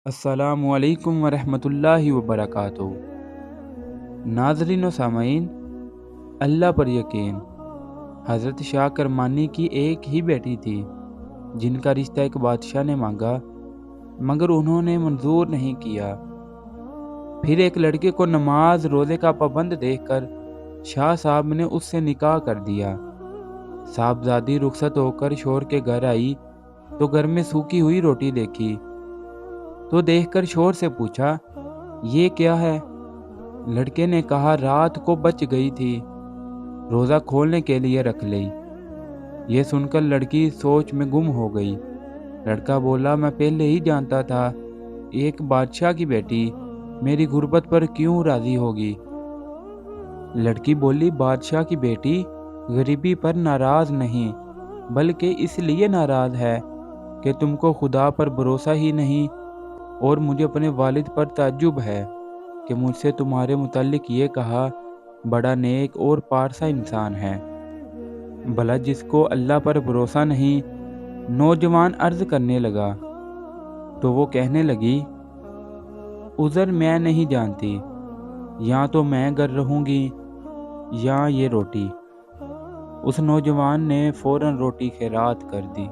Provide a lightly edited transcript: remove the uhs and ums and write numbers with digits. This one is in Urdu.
السلام علیکم ورحمۃ اللہ وبرکاتہ۔ ناظرین و سامعین، اللہ پر یقین۔ حضرت شاہ کرمانی کی ایک ہی بیٹی تھی جن کا رشتہ ایک بادشاہ نے مانگا، مگر انہوں نے منظور نہیں کیا۔ پھر ایک لڑکے کو نماز روزے کا پابند دیکھ کر شاہ صاحب نے اس سے نکاح کر دیا۔ صاحبزادی رخصت ہو کر شوہر کے گھر آئی تو گھر میں سوکھی ہوئی روٹی دیکھی تو دیکھ کر شوہر سے پوچھا، یہ کیا ہے؟ لڑکے نے کہا، رات کو بچ گئی تھی، روزہ کھولنے کے لیے رکھ لی۔ یہ سن کر لڑکی سوچ میں گم ہو گئی۔ لڑکا بولا، میں پہلے ہی جانتا تھا ایک بادشاہ کی بیٹی میری غربت پر کیوں راضی ہوگی۔ لڑکی بولی، بادشاہ کی بیٹی غریبی پر ناراض نہیں بلکہ اس لیے ناراض ہے کہ تم کو خدا پر بھروسہ ہی نہیں، اور مجھے اپنے والد پر تعجب ہے کہ مجھ سے تمہارے متعلق یہ کہا، بڑا نیک اور پارسا انسان ہے۔ بھلا جس کو اللہ پر بھروسہ نہیں۔ نوجوان عرض کرنے لگا تو وہ کہنے لگی، عذر میں نہیں جانتی، یا تو میں گھر رہوں گی یا یہ روٹی۔ اس نوجوان نے فوراً روٹی خیرات کر دی۔